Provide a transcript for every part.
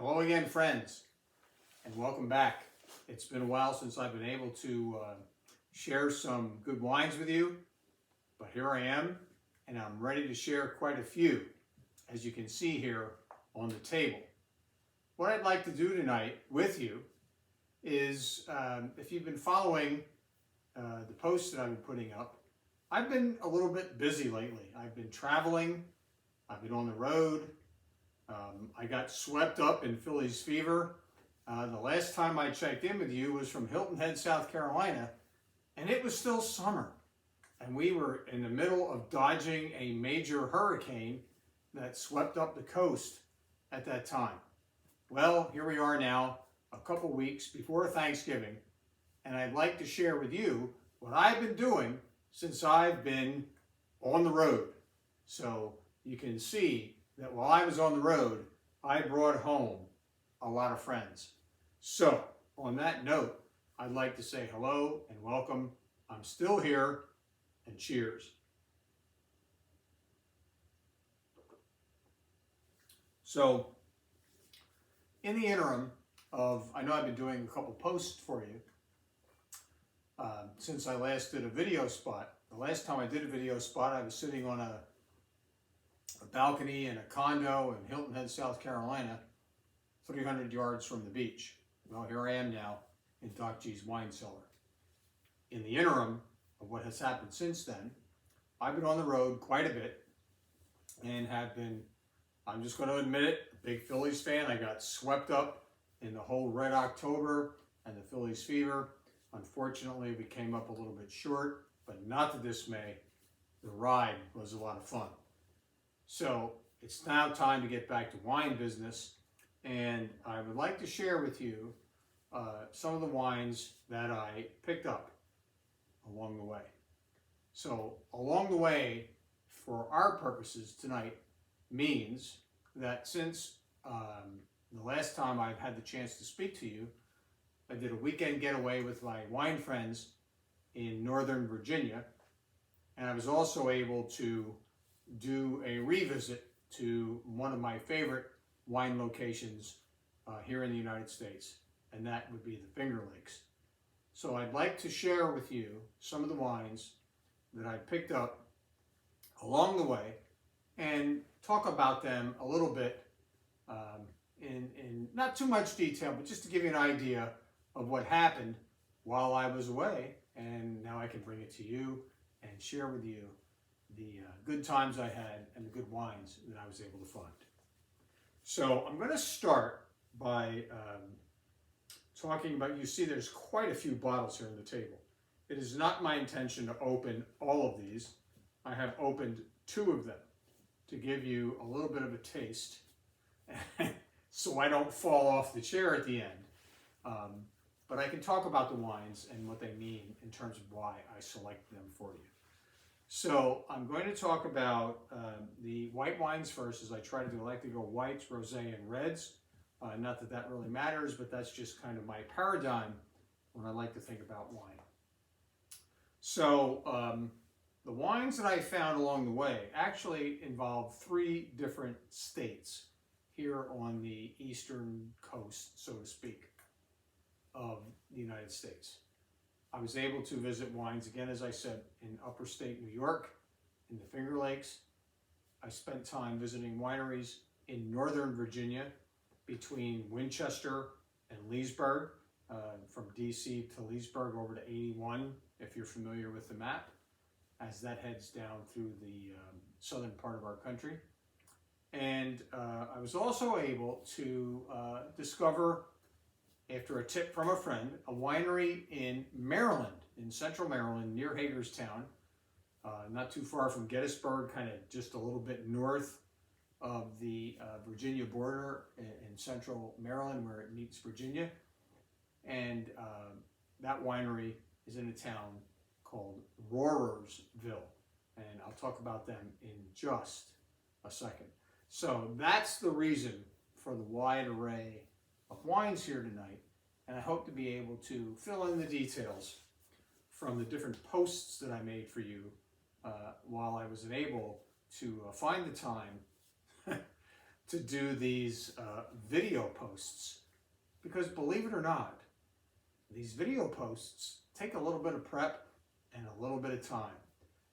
Hello again, friends, and welcome back. It's been a while since I've been able to share some good wines with you, but here I am, and I'm ready to share quite a few, as you can see here on the table. What I'd like to do tonight with you is, if you've been following the posts that I've been putting up, I've been a little bit busy lately. I've been traveling, I've been on the road. I got swept up in Phillies fever. The last time I checked in with you was from Hilton Head, South Carolina, and it was still summer. And we were in the middle of dodging a major hurricane that swept up the coast at that time. Well, here we are now, a couple weeks before Thanksgiving, and I'd like to share with you what I've been doing since I've been on the road. So you can see that while I was on the road, I brought home a lot of friends. So, on that note, I'd like to say hello and welcome. I'm still here, and cheers. So, in the interim of, I know I've been doing a couple posts for you since I last did a video spot. The last time I did a video spot, I was sitting on a balcony in a condo in Hilton Head, South Carolina, 300 yards from the beach. Well, here I am now in Doc G's wine cellar. In the interim of what has happened since then, I've been on the road quite a bit and have been, I'm just going to admit it, a big Phillies fan. I got swept up in the whole Red October and the Phillies fever. Unfortunately, we came up a little bit short, but not to dismay. The ride was a lot of fun. So it's now time to get back to wine business, and I would like to share with you some of the wines that I picked up along the way. So along the way, for our purposes tonight, means that since the last time I've had the chance to speak to you, I did a weekend getaway with my wine friends in Northern Virginia, and I was also able to do a revisit to one of my favorite wine locations here in the United States, and that would be the Finger Lakes. So I'd like to share with you some of the wines that I picked up along the way and talk about them a little bit in not too much detail, but just to give you an idea of what happened while I was away, and now I can bring it to you and share with you the good times I had and the good wines that I was able to find. So I'm going to start by talking about, you see there's quite a few bottles here on the table. It is not my intention to open all of these. I have opened 2 of them to give you a little bit of a taste so I don't fall off the chair at the end. But I can talk about the wines and what they mean in terms of why I select them for you. So I'm going to talk about the white wines first, as I try to do. I like to go whites, rosé, and reds. Not that that really matters, but that's just kind of my paradigm when I like to think about wine. So the wines that I found along the way actually involve 3 different states here on the eastern coast, so to speak, of the United States. I was able to visit wines, again, as I said, in upper state New York, in the Finger Lakes. I spent time visiting wineries in Northern Virginia, between Winchester and Leesburg, from DC to Leesburg over to 81, if you're familiar with the map, as that heads down through the southern part of our country. And I was also able to discover, after a tip from a friend, a winery in Maryland, in central Maryland, near Hagerstown, not too far from Gettysburg, kind of just a little bit north of the Virginia border in central Maryland, where it meets Virginia. And that winery is in a town called Rohrersville, and I'll talk about them in just a second. So that's the reason for the wide array of wines here tonight, and I hope to be able to fill in the details from the different posts that I made for you while I was able to find the time to do these video posts because, believe it or not, these video posts take a little bit of prep and a little bit of time.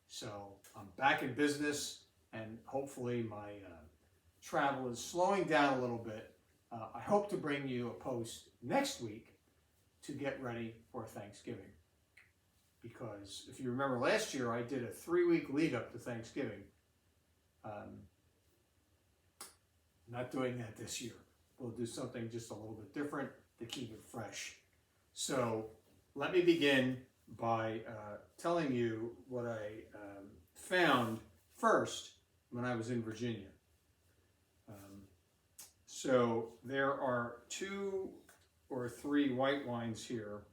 So I'm back in business, and hopefully my travel is slowing down a little bit. I hope to bring you a post next week to get ready for Thanksgiving. Because if you remember last year, I did a 3-week lead up to Thanksgiving. Not doing that this year. We'll do something just a little bit different to keep it fresh. So let me begin by telling you what I found first when I was in Virginia. So there are 2 or 3 white wines here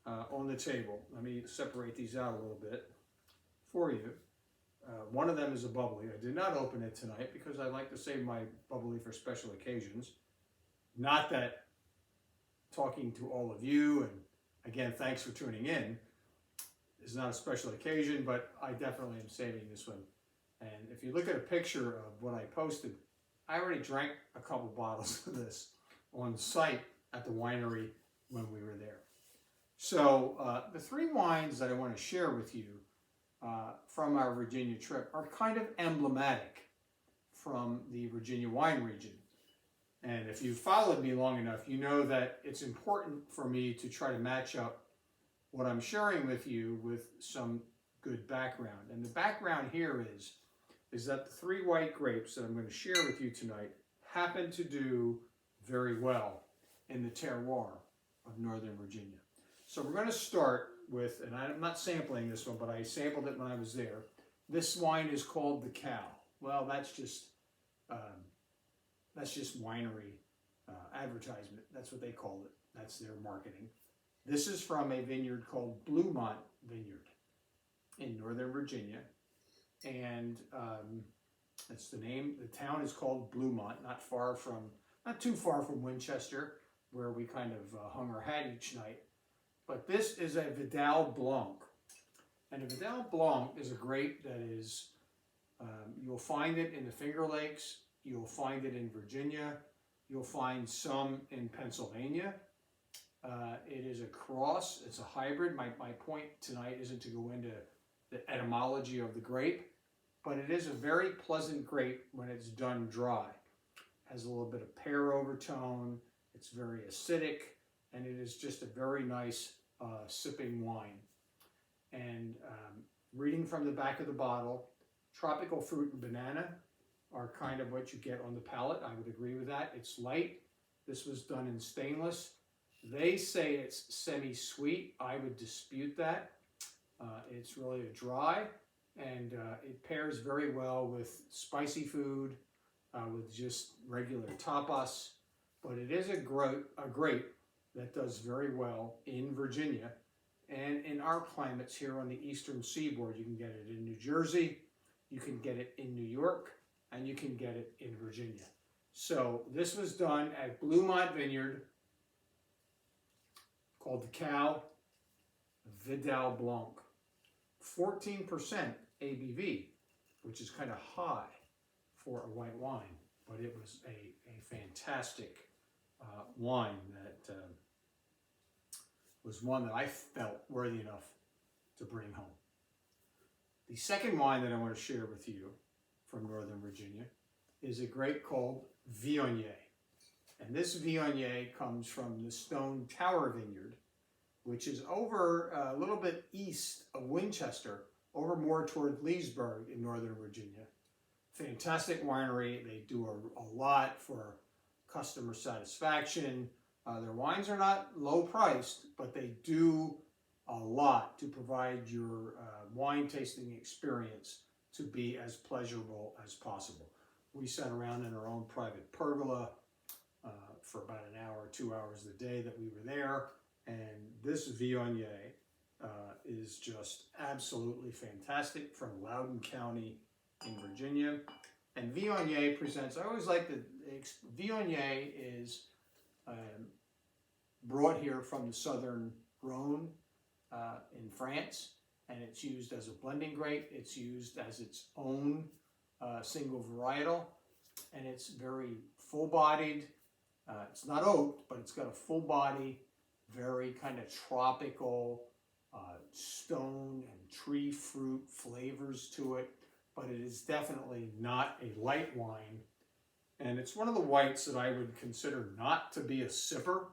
on the table. Let me separate these out a little bit for you. One of them is a bubbly. I did not open it tonight because I like to save my bubbly for special occasions. Not that talking to all of you, and again, thanks for tuning in, is not a special occasion, but I definitely am saving this one. And if you look at a picture of what I posted, I already drank a couple bottles of this on site at the winery when we were there. So the 3 wines that I want to share with you from our Virginia trip are kind of emblematic from the Virginia wine region. And if you've followed me long enough, you know that it's important for me to try to match up what I'm sharing with you with some good background. And the background here is that the 3 white grapes that I'm going to share with you tonight happen to do very well in the terroir of Northern Virginia. So we're going to start with, and I'm not sampling this one, but I sampled it when I was there. This wine is called the Cow. Well, that's just winery advertisement. That's what they call it. That's their marketing. This is from a vineyard called Bluemont Vineyard in Northern Virginia. And that's the name. The town is called Bluemont, not too far from Winchester, where we kind of hung our hat each night. But this is a Vidal Blanc. And a Vidal Blanc is a grape that is, you'll find it in the Finger Lakes, you'll find it in Virginia, you'll find some in Pennsylvania. It is a cross, it's a hybrid. My point tonight isn't to go into the etymology of the grape, but it is a very pleasant grape when it's done dry. It has a little bit of pear overtone, it's very acidic, and it is just a very nice sipping wine. And reading from the back of the bottle, tropical fruit and banana are kind of what you get on the palate. I would agree with that. It's light. This was done in stainless. They say it's semi-sweet. I would dispute that. It's really a dry, and it pairs very well with spicy food, with just regular tapas. But it is a grape that does very well in Virginia and in our climates here on the eastern seaboard. You can get it in New Jersey, you can get it in New York, and you can get it in Virginia. So this was done at Bluemont Vineyard, called the Cow Vidal Blanc. 14% ABV, which is kind of high for a white wine, but it was a fantastic wine that was one that I felt worthy enough to bring home. The second wine that I want to share with you from Northern Virginia is a grape called Viognier. And this Viognier comes from the Stone Tower Vineyard, which is over a little bit east of Winchester, over more toward Leesburg in Northern Virginia. Fantastic winery. They do a lot for customer satisfaction. Their wines are not low priced, but they do a lot to provide your wine tasting experience to be as pleasurable as possible. We sat around in our own private pergola for about an hour, 2 hours a day that we were there, and this Viognier is just absolutely fantastic from Loudoun County in Virginia. And Viognier presents, I always like Viognier is brought here from the southern Rhone in France, and it's used as a blending grape. It's used as its own single varietal, and it's very full-bodied. It's not oaked, but it's got a full body, very kind of tropical stone and tree fruit flavors to it, but it is definitely not a light wine. And it's one of the whites that I would consider not to be a sipper.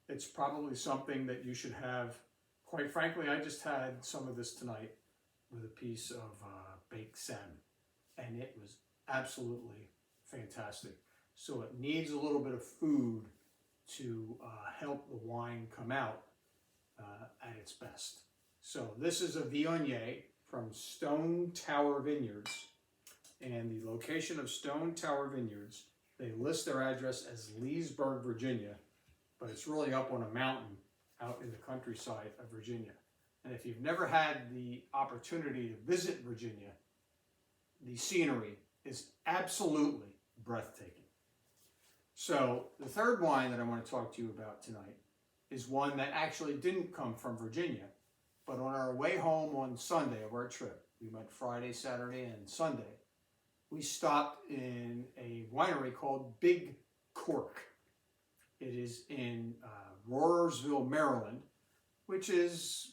It's probably something that you should have. Quite frankly, I just had some of this tonight with a piece of baked salmon, and it was absolutely fantastic. So it needs a little bit of food to help the wine come out at its best. So this is a Viognier from Stone Tower Vineyards, and the location of Stone Tower Vineyards, they list their address as Leesburg, Virginia, but it's really up on a mountain out in the countryside of Virginia. And if you've never had the opportunity to visit Virginia, the scenery is absolutely breathtaking. So the third wine that I want to talk to you about tonight is one that actually didn't come from Virginia, but on our way home on Sunday of our trip, we went Friday, Saturday, and Sunday, we stopped in a winery called Big Cork. It is in Rohrersville, Maryland, which is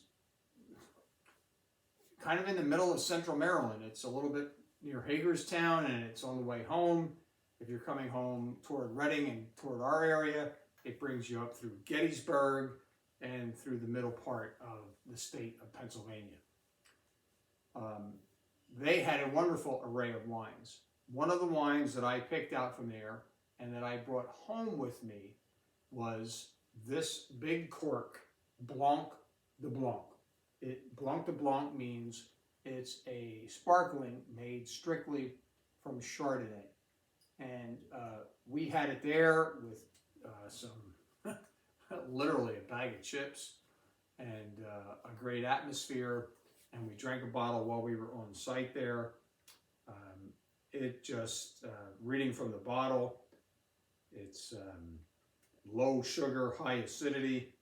kind of in the middle of central Maryland. It's a little bit near Hagerstown, and it's on the way home. If you're coming home toward Reading and toward our area, it brings you up through Gettysburg and through the middle part of the state of Pennsylvania. They had a wonderful array of wines. One of the wines that I picked out from there and that I brought home with me was this Big Cork Blanc de Blanc. Blanc de Blanc means it's a sparkling made strictly from Chardonnay. And we had it there with some, literally a bag of chips and a great atmosphere. And we drank a bottle while we were on site there. It just, reading from the bottle, it's low sugar, high acidity.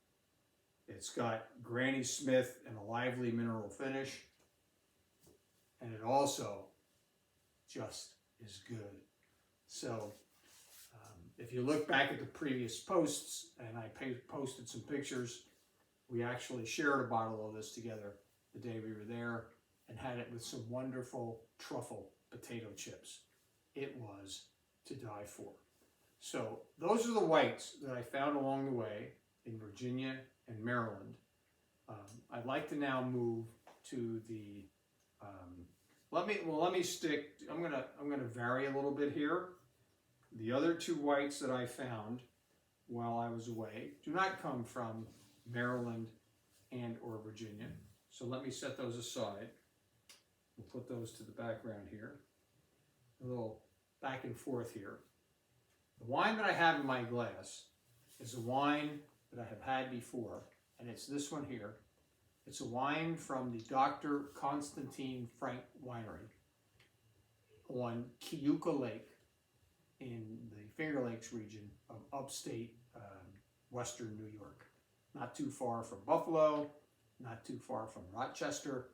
It's got Granny Smith and a lively mineral finish. And it also just is good. So if you look back at the previous posts, and I posted some pictures, we actually shared a bottle of this together the day we were there and had it with some wonderful truffle potato chips. It was to die for. So those are the whites that I found along the way in Virginia and Maryland. I'd like to now move to the, let me stick, I'm gonna vary a little bit here. The other two whites that I found while I was away do not come from Maryland and or Virginia. So let me set those aside. We'll put those to the background here. A little back and forth here. The wine that I have in my glass is a wine that I have had before, and it's this one here. It's a wine from the Dr. Constantine Frank Winery on Keuka Lake in the Finger Lakes region of upstate western New York. Not too far from Buffalo, not too far from Rochester,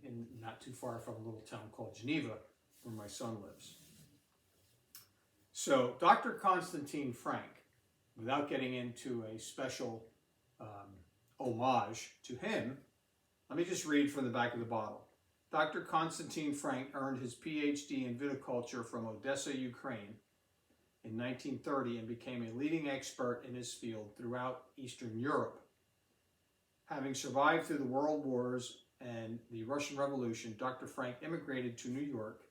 and not too far from a little town called Geneva, where my son lives. So Dr. Constantine Frank, without getting into a special homage to him, let me just read from the back of the bottle. Dr. Constantine Frank earned his PhD in viticulture from Odessa, Ukraine in 1930 and became a leading expert in his field throughout Eastern Europe. Having survived through the World Wars and the Russian Revolution, Dr. Frank immigrated to New York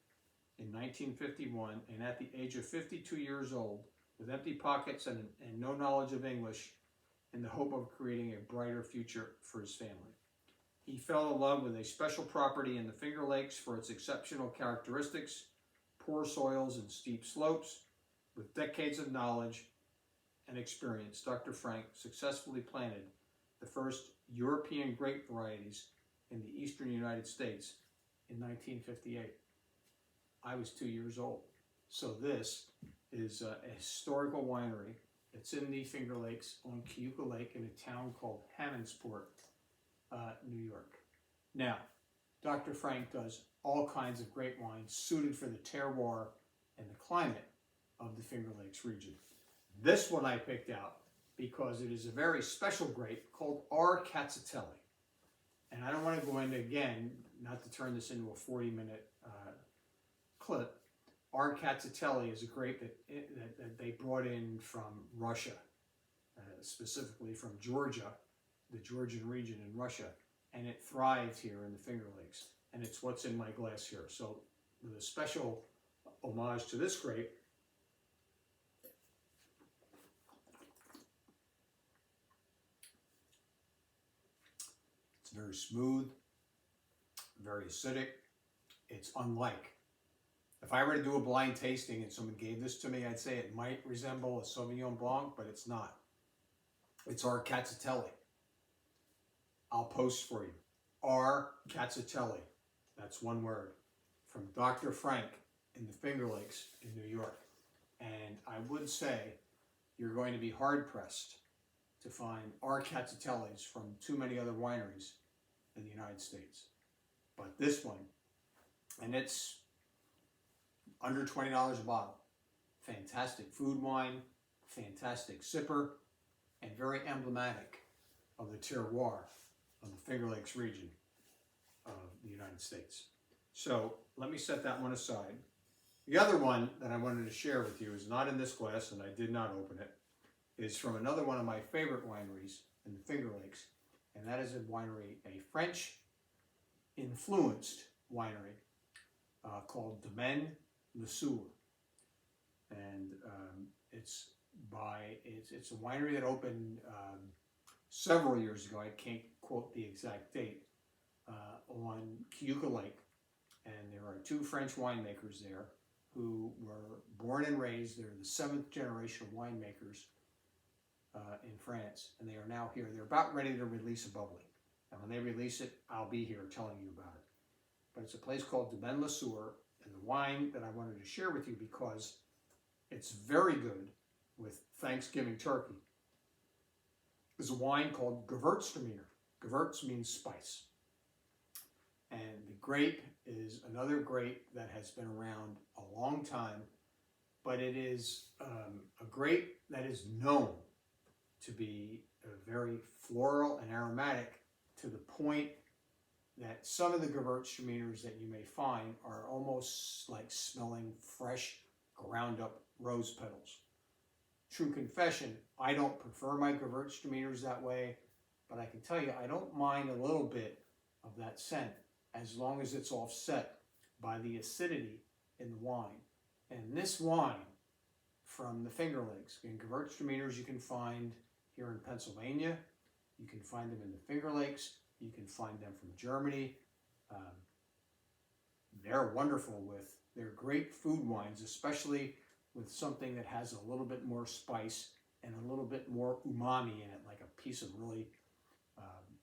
in 1951, and at the age of 52 years old, with empty pockets and no knowledge of English, in the hope of creating a brighter future for his family. He fell in love with a special property in the Finger Lakes for its exceptional characteristics, poor soils and steep slopes. With decades of knowledge and experience, Dr. Frank successfully planted the first European grape varieties in the eastern United States in 1958. I was 2 years old. So this is a historical winery. It's in the Finger Lakes on Keuka Lake in a town called Hammondsport, New York. Now, Dr. Frank does all kinds of great wines suited for the terroir and the climate of the Finger Lakes region. This one I picked out because it is a very special grape called R. Cazzutelli. And I don't want to go into, again, not to turn this into a 40-minute clip. R. Cazzutelli is a grape that they brought in from Russia, specifically from Georgia, the Georgian region in Russia, and it thrived here in the Finger Lakes. And it's what's in my glass here. So with a special homage to this grape, it's very smooth, very acidic. It's unlike. If I were to do a blind tasting and someone gave this to me, I'd say it might resemble a Sauvignon Blanc, but it's not. It's R. Cazzutelli. I'll post for you. R. Cazzutelli. That's one word. From Dr. Frank in the Finger Lakes in New York. And I would say you're going to be hard-pressed to find R. Cazzutellis from too many other wineries in the United States. But this one, and it's under $20 a bottle. Fantastic food wine, fantastic sipper, and very emblematic of the terroir of the Finger Lakes region of the United States. So let me set that one aside. The other one that I wanted to share with you is not in this glass, and I did not open it, is from another one of my favorite wineries in the Finger Lakes, and that is a winery, a French-influenced winery called Domaine Lesueur. And it's a winery that opened several years ago. I can't quote the exact date, on Cayuga Lake. And there are two French winemakers there who were born and raised. They're the 7th generation of winemakers in France, and they are now here. They're about ready to release a bubbly. And when they release it, I'll be here telling you about it. But it's a place called Domaine Lesueur, and the wine that I wanted to share with you because it's very good with Thanksgiving turkey is a wine called Gewürztraminer. Gewürz means spice. And the grape is another grape that has been around a long time, but it is a grape that is known to be very floral and aromatic, to the point that some of the Gewürztraminers that you may find are almost like smelling fresh, ground up rose petals. True confession, I don't prefer my Gewürztraminers that way, but I can tell you I don't mind a little bit of that scent as long as it's offset by the acidity in the wine. And this wine from the Finger Lakes, and Gewürztraminers you can find here in Pennsylvania, you can find them in the Finger Lakes, you can find them from Germany. They're wonderful they're great food wines, especially with something that has a little bit more spice and a little bit more umami in it, like a piece of really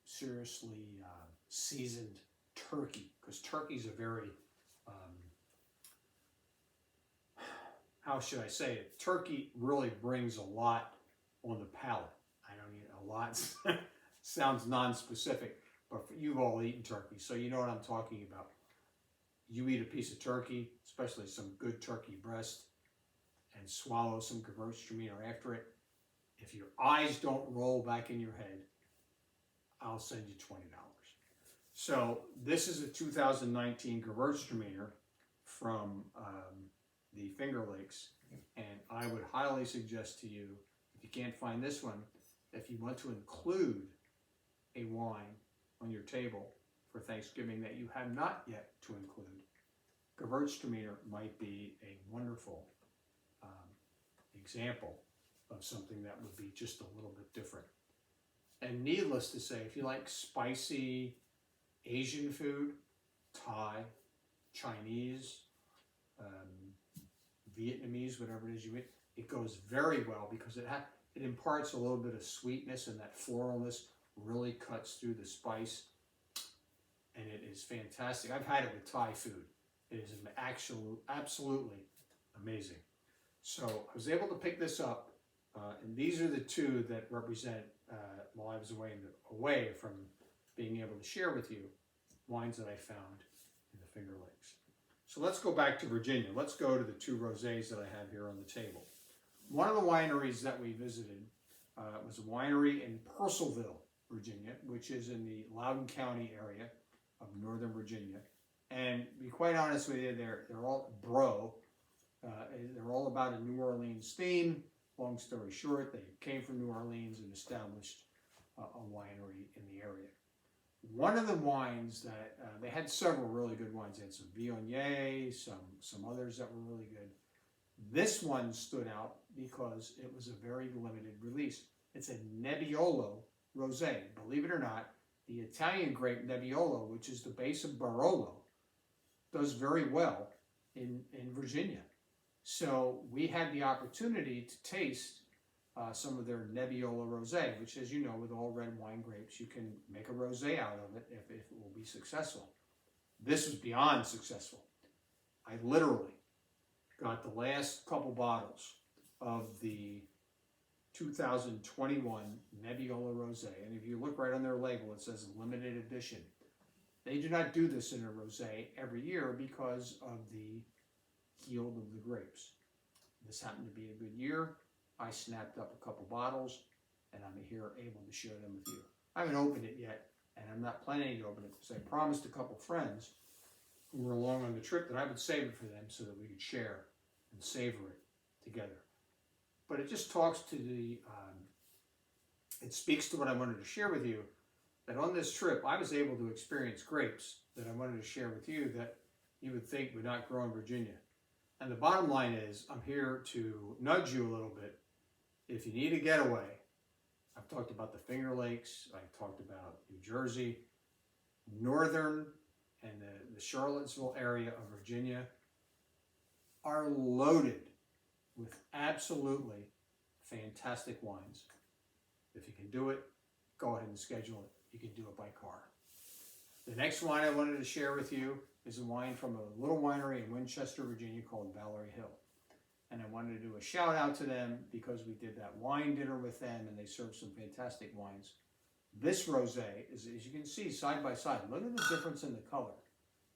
seriously seasoned turkey, because turkey's a very, how should I say it? Turkey really brings a lot on the palate. I don't mean a lot, sounds non-specific, but you've all eaten turkey, so you know what I'm talking about. You eat a piece of turkey, especially some good turkey breast, and swallow some Gewürztraminer after it. If your eyes don't roll back in your head, I'll send you $20. So this is a 2019 Gewürztraminer from the Finger Lakes, and I would highly suggest to you, if you can't find this one, if you want to include a wine on your table for Thanksgiving that you have not yet to include, Gewürztraminer might be a wonderful example of something that would be just a little bit different. And needless to say, if you like spicy Asian food, Thai, Chinese, Vietnamese, whatever it is you eat, it goes very well because it imparts a little bit of sweetness, and that floralness really cuts through the spice, and it is fantastic. I've had it with Thai food. It is absolutely amazing. So I was able to pick this up, and these are the two that represent, while I was away from being able to share with you, wines that I found in the Finger Lakes. So let's go back to Virginia. Let's go to the two rosés that I have here on the table. One of the wineries that we visited was a winery in Purcellville, Virginia, which is in the Loudoun County area of Northern Virginia. And to be quite honest with you, they're all they're all about a New Orleans theme. Long story short, they came from New Orleans and established a winery in the area. One of the wines that they had several really good wines. They had some Viognier, some others that were really good. This one stood out because it was a very limited release. It's a Nebbiolo Rosé. Believe it or not, the Italian grape Nebbiolo, which is the base of Barolo, does very well in Virginia. So we had the opportunity to taste some of their Nebbiolo Rosé, which, as you know, with all red wine grapes, you can make a rosé out of it if it will be successful. This was beyond successful. I literally got the last couple bottles of the 2021 Nebbiolo Rosé, and if you look right on their label, it says limited edition. They do not do this in a rosé every year because of the yield of the grapes. This happened to be a good year. I snapped up a couple bottles, and I'm here able to share them with you. I haven't opened it yet, and I'm not planning to open it because I promised a couple friends who were along on the trip that I would save it for them so that we could share and savor it together. But it just talks to the, it speaks to what I wanted to share with you, that on this trip I was able to experience grapes that I wanted to share with you that you would think would not grow in Virginia. And the bottom line is, I'm here to nudge you a little bit. If you need a getaway, I've talked about the Finger Lakes, I've talked about New Jersey, northern and the Charlottesville area of Virginia are loaded with absolutely fantastic wines. If you can do it, go ahead and schedule it. You can do it by car. The next wine I wanted to share with you is a wine from a little winery in Winchester, Virginia called Valerie Hill. And I wanted to do a shout out to them because we did that wine dinner with them and they served some fantastic wines. This rosé is, as you can see, side by side. Look at the difference in the color.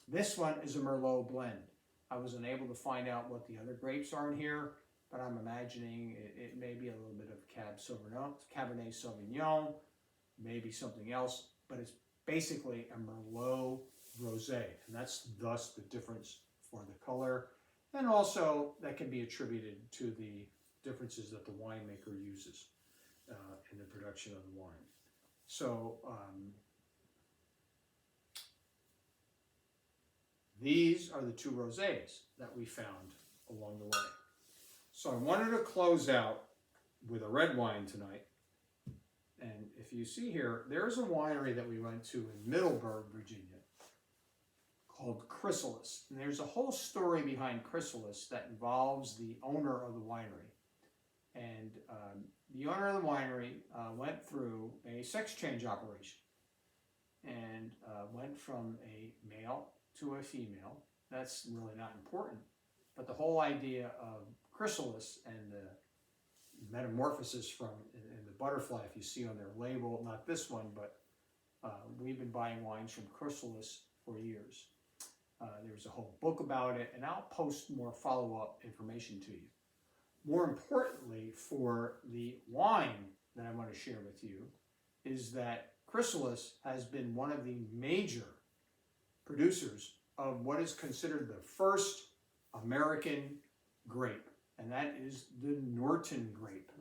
This one is a Merlot blend. I wasn't able to find out what the other grapes are in here, but I'm imagining it may be a little bit of Cabernet Sauvignon, maybe something else, but it's basically a Merlot rosé, and that's thus the difference for the color, and also that can be attributed to the differences that the winemaker uses in the production of the wine. So these are the two rosés that we found along the way. So I wanted to close out with a red wine tonight. And if you see here, there's a winery that we went to in Middleburg, Virginia, called Chrysalis. And there's a whole story behind Chrysalis that involves the owner of the winery. And the owner of the winery went through a sex change operation and went from a male to a female. That's really not important. But the whole idea of Chrysalis and the metamorphosis from in the butterfly, if you see on their label, not this one, but we've been buying wines from Chrysalis for years. There's a whole book about it, and I'll post more follow-up information to you. More importantly, for the wine that I want to share with you is that Chrysalis has been one of the major producers of what is considered the first American grape, and that is the Norton grape.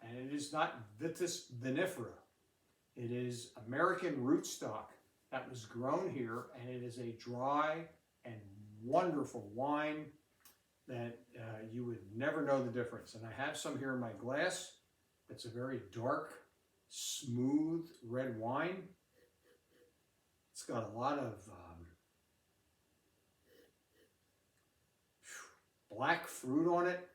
And it is not Vitis vinifera. It is American rootstock that was grown here, and it is a dry and wonderful wine that you would never know the difference. And I have some here in my glass. It's a very dark, smooth red wine. It's got a lot of black fruit on it.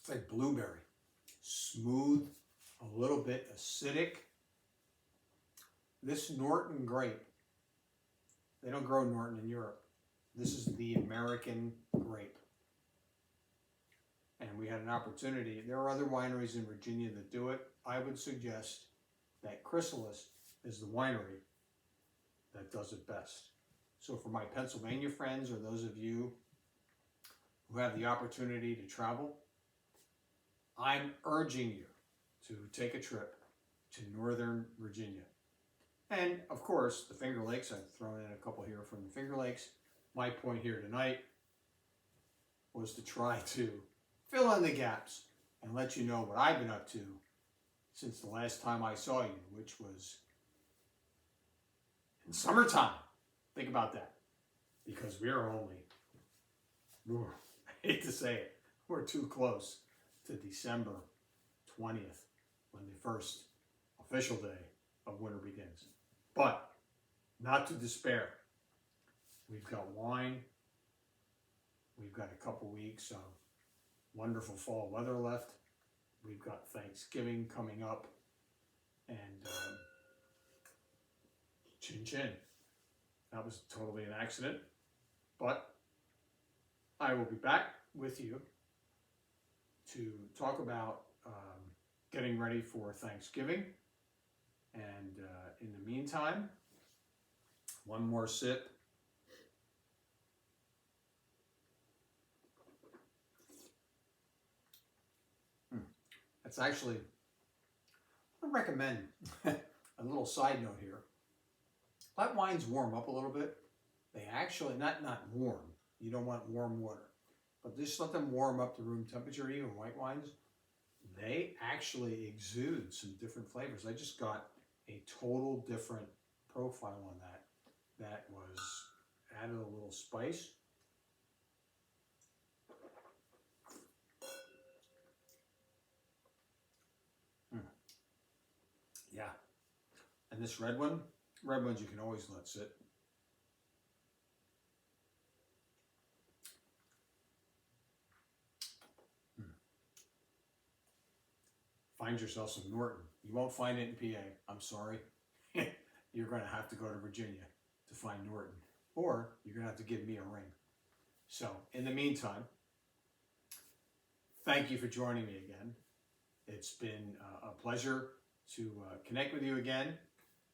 It's like blueberry. Smooth, a little bit acidic. This Norton grape, they don't grow Norton in Europe. This is the American grape. and we had an opportunity. There are other wineries in Virginia that do it. I would suggest that Chrysalis is the winery that does it best. So for my Pennsylvania friends, or those of you who have the opportunity to travel, I'm urging you to take a trip to Northern Virginia. And of course, the Finger Lakes. I've thrown in a couple here from the Finger Lakes. My point here tonight was to try to fill in the gaps and let you know what I've been up to since the last time I saw you, which was in summertime. Think about that. Because we're only, I hate to say it, we're too close to December 20th, when the first official day of winter begins. But not to despair. We've got wine. We've got a couple weeks of wonderful fall weather left. We've got Thanksgiving coming up. And chin chin. That was totally an accident. But I will be back with you to talk about getting ready for Thanksgiving. And in the meantime, one more sip. That's actually, I recommend, a little side note here. Let wines warm up a little bit. They actually, not warm, you don't want warm water, but just let them warm up to room temperature. Even white wines, they actually exude some different flavors. I just got a total different profile on that. That was added a little spice. Yeah. And this red ones you can always let sit. Find yourself some Norton. You won't find it in PA. I'm sorry. You're going to have to go to Virginia to find Norton. Or you're going to have to give me a ring. So, in the meantime, thank you for joining me again. It's been a pleasure to connect with you again.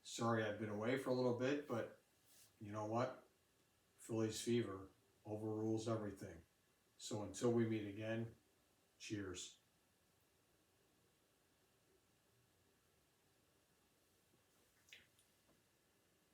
Sorry I've been away for a little bit, but you know what? Phillies fever overrules everything. So until we meet again, cheers.